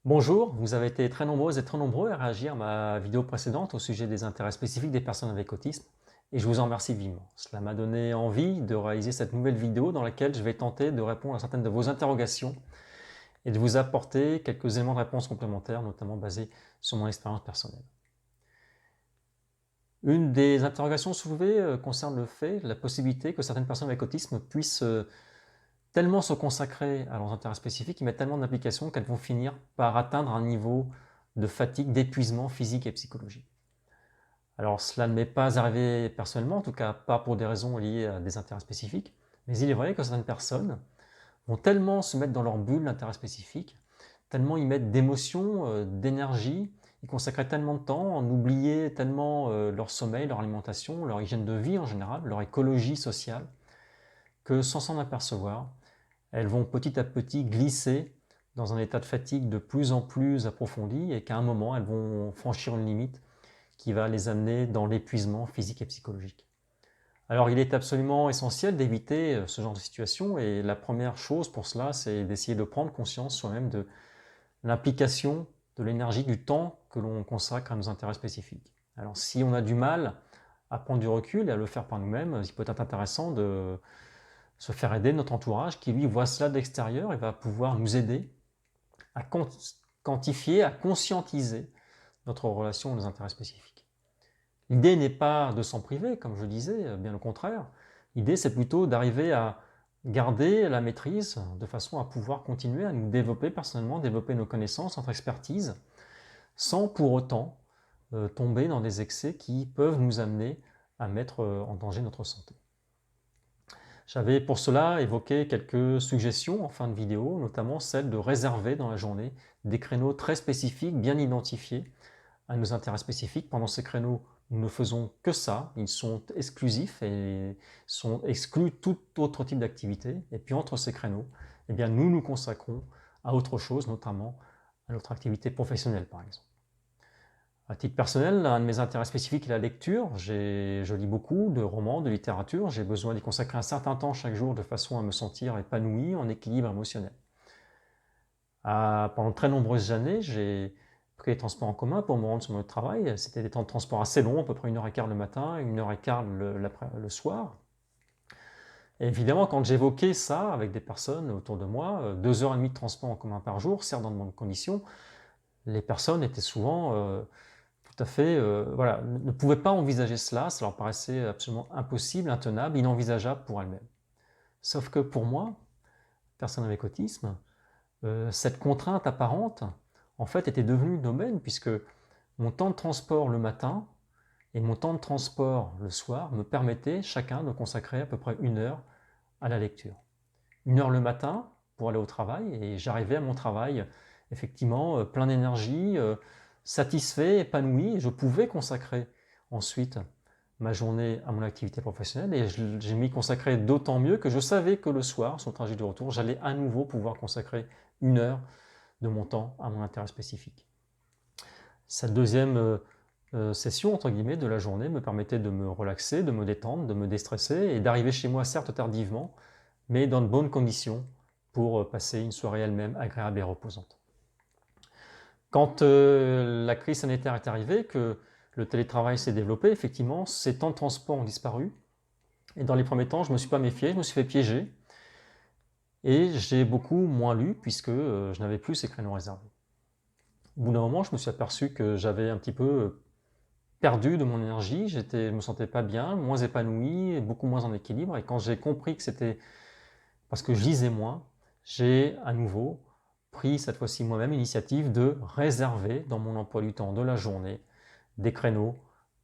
Bonjour, vous avez été très nombreuses et très nombreux à réagir à ma vidéo précédente au sujet des intérêts spécifiques des personnes avec autisme et je vous en remercie vivement. Cela m'a donné envie de réaliser cette nouvelle vidéo dans laquelle je vais tenter de répondre à certaines de vos interrogations et de vous apporter quelques éléments de réponse complémentaires, notamment basés sur mon expérience personnelle. Une des interrogations soulevées concerne le fait, la possibilité que certaines personnes avec autisme puissent tellement se consacrer à leurs intérêts spécifiques, ils mettent tellement d'implication qu'elles vont finir par atteindre un niveau de fatigue, d'épuisement physique et psychologique. Alors cela ne m'est pas arrivé personnellement, en tout cas pas pour des raisons liées à des intérêts spécifiques, mais il est vrai que certaines personnes vont tellement se mettre dans leur bulle d'intérêt spécifique, tellement y mettre d'émotion, d'énergie, y consacrer tellement de temps, en oublier tellement leur sommeil, leur alimentation, leur hygiène de vie en général, leur écologie sociale, que sans s'en apercevoir, elles vont petit à petit glisser dans un état de fatigue de plus en plus approfondi et qu'à un moment, elles vont franchir une limite qui va les amener dans l'épuisement physique et psychologique. Alors il est absolument essentiel d'éviter ce genre de situation et la première chose pour cela, c'est d'essayer de prendre conscience soi-même de l'implication, de l'énergie, du temps que l'on consacre à nos intérêts spécifiques. Alors si on a du mal à prendre du recul et à le faire par nous-mêmes, il peut être intéressant de se faire aider de notre entourage qui lui voit cela de l'extérieur et va pouvoir nous aider à quantifier, à conscientiser notre relation aux intérêts spécifiques. L'idée n'est pas de s'en priver, comme je disais, bien au contraire. L'idée, c'est plutôt d'arriver à garder la maîtrise de façon à pouvoir continuer à nous développer personnellement, développer nos connaissances, notre expertise, sans pour autant tomber dans des excès qui peuvent nous amener à mettre en danger notre santé. J'avais pour cela évoqué quelques suggestions en fin de vidéo, notamment celle de réserver dans la journée des créneaux très spécifiques, bien identifiés, à nos intérêts spécifiques. Pendant ces créneaux, nous ne faisons que ça, ils sont exclusifs et sont exclus tout autre type d'activité. Et puis entre ces créneaux, eh bien, nous nous consacrons à autre chose, notamment à notre activité professionnelle par exemple. À titre personnel, un de mes intérêts spécifiques est la lecture. Je lis beaucoup de romans, de littérature. J'ai besoin d'y consacrer un certain temps chaque jour de façon à me sentir épanoui, en équilibre émotionnel. Pendant de très nombreuses années, j'ai pris les transports en commun pour me rendre sur mon travail. C'était des temps de transport assez longs, à peu près 1h15 le matin, 1h15 le soir. Et évidemment, quand j'évoquais ça avec des personnes autour de moi, 2h30 de transport en commun par jour, certes dans de bonnes conditions, les personnes étaient souvent tout à fait, voilà, ne pouvaient pas envisager cela, ça leur paraissait absolument impossible, intenable, inenvisageable pour elles-mêmes. Sauf que pour moi, personne avec autisme, cette contrainte apparente, en fait, était devenue une aubaine puisque mon temps de transport le matin et mon temps de transport le soir me permettaient chacun de consacrer à peu près 1 heure à la lecture. 1 heure le matin pour aller au travail et j'arrivais à mon travail effectivement plein d'énergie, satisfait, épanoui et je pouvais consacrer ensuite ma journée à mon activité professionnelle et je m'y consacrais d'autant mieux que je savais que le soir, sur le trajet du retour, j'allais à nouveau pouvoir consacrer 1 heure de mon temps à mon intérêt spécifique. Cette deuxième session, entre guillemets, de la journée me permettait de me relaxer, de me détendre, de me déstresser et d'arriver chez moi certes tardivement, mais dans de bonnes conditions pour passer une soirée elle-même agréable et reposante. Quand la crise sanitaire est arrivée, que le télétravail s'est développé, effectivement, ces temps de transport ont disparu. Et dans les premiers temps, je ne me suis pas méfié, je me suis fait piéger. Et j'ai beaucoup moins lu puisque je n'avais plus ces créneaux réservés. Au bout d'un moment, je me suis aperçu que j'avais un petit peu perdu de mon énergie, je ne me sentais pas bien, moins épanoui, beaucoup moins en équilibre. Et quand j'ai compris que c'était parce que je lisais moins, j'ai à nouveau pris cette fois-ci moi-même l'initiative de réserver dans mon emploi du temps de la journée des créneaux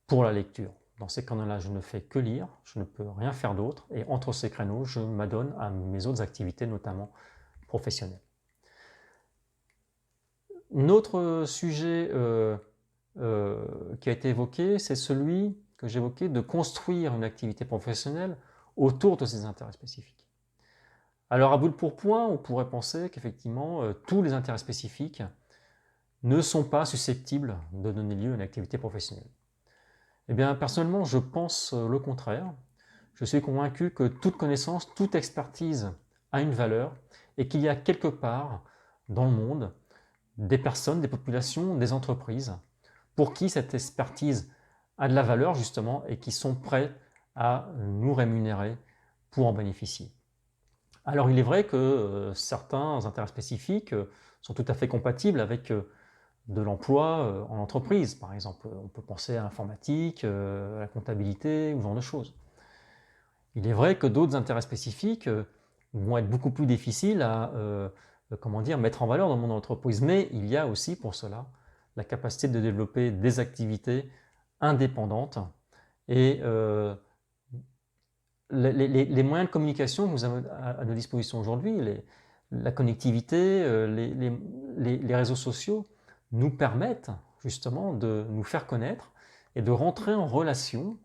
pour la lecture. Dans ces créneaux-là, je ne fais que lire, je ne peux rien faire d'autre, et entre ces créneaux, je m'adonne à mes autres activités, notamment professionnelles. Un autre sujet qui a été évoqué, c'est celui que j'évoquais de construire une activité professionnelle autour de ses intérêts spécifiques. Alors à bout de pourpoint, on pourrait penser qu'effectivement, tous les intérêts spécifiques ne sont pas susceptibles de donner lieu à une activité professionnelle. Eh bien, personnellement, je pense le contraire. Je suis convaincu que toute connaissance, toute expertise a une valeur et qu'il y a quelque part dans le monde des personnes, des populations, des entreprises, pour qui cette expertise a de la valeur justement et qui sont prêts à nous rémunérer pour en bénéficier. Alors il est vrai que certains intérêts spécifiques sont tout à fait compatibles avec de l'emploi en entreprise. Par exemple, on peut penser à l'informatique, à la comptabilité, ou ce genre de choses. Il est vrai que d'autres intérêts spécifiques vont être beaucoup plus difficiles à mettre en valeur dans mon entreprise. Mais il y a aussi pour cela la capacité de développer des activités indépendantes. Et les moyens de communication que nous avons à nos dispositions aujourd'hui, la connectivité, les réseaux sociaux, nous permettent justement de nous faire connaître et de rentrer en relation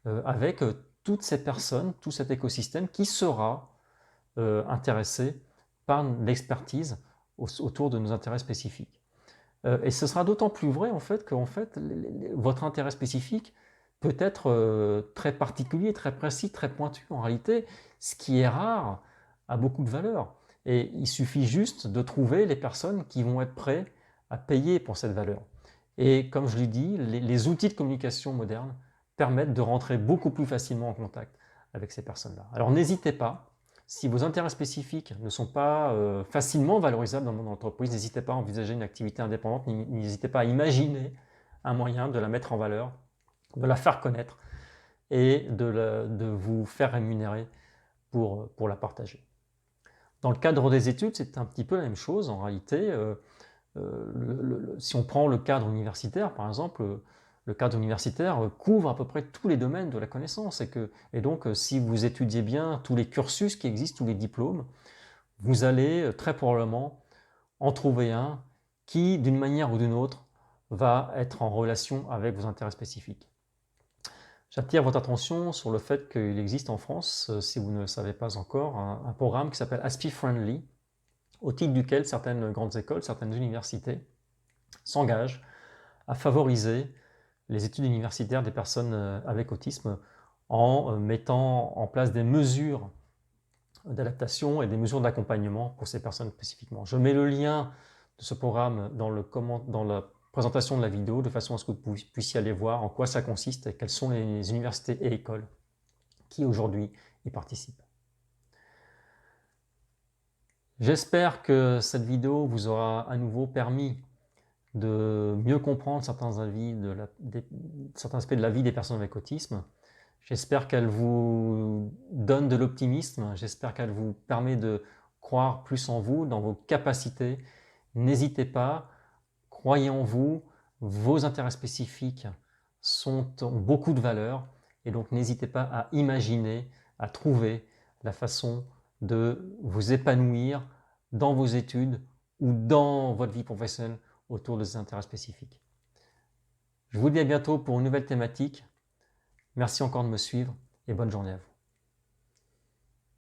avec toutes ces personnes, tout cet écosystème qui sera intéressé par l'expertise autour de nos intérêts spécifiques. Et ce sera d'autant plus vrai en fait que votre intérêt spécifique peut être très particulier, très précis, très pointu. En réalité, ce qui est rare a beaucoup de valeur. Et il suffit juste de trouver les personnes qui vont être prêtes à payer pour cette valeur. Et comme je l'ai dit, les outils de communication modernes permettent de rentrer beaucoup plus facilement en contact avec ces personnes-là. Alors n'hésitez pas, si vos intérêts spécifiques ne sont pas facilement valorisables dans mon entreprise, n'hésitez pas à envisager une activité indépendante, n'hésitez pas à imaginer un moyen de la mettre en valeur, de la faire connaître et de vous faire rémunérer pour la partager. Dans le cadre des études, c'est un petit peu la même chose en réalité. Si on prend le cadre universitaire, par exemple, le cadre universitaire couvre à peu près tous les domaines de la connaissance. Et donc, si vous étudiez bien tous les cursus qui existent, tous les diplômes, vous allez très probablement en trouver un qui, d'une manière ou d'une autre, va être en relation avec vos intérêts spécifiques. J'attire votre attention sur le fait qu'il existe en France, si vous ne le savez pas encore, un programme qui s'appelle ASPI Friendly, au titre duquel certaines grandes écoles, certaines universités s'engagent à favoriser les études universitaires des personnes avec autisme en mettant en place des mesures d'adaptation et des mesures d'accompagnement pour ces personnes spécifiquement. Je mets le lien de ce programme dans la présentation de la vidéo de façon à ce que vous puissiez aller voir en quoi ça consiste et quelles sont les universités et écoles qui aujourd'hui y participent. J'espère que cette vidéo vous aura à nouveau permis de mieux comprendre certains aspects de la vie des personnes avec autisme. J'espère qu'elle vous donne de l'optimisme, j'espère qu'elle vous permet de croire plus en vous, dans vos capacités. N'hésitez pas, croyez en vous, vos intérêts spécifiques ont beaucoup de valeur et donc n'hésitez pas à imaginer, à trouver la façon de vous épanouir dans vos études ou dans votre vie professionnelle autour de ces intérêts spécifiques. Je vous dis à bientôt pour une nouvelle thématique. Merci encore de me suivre et bonne journée à vous.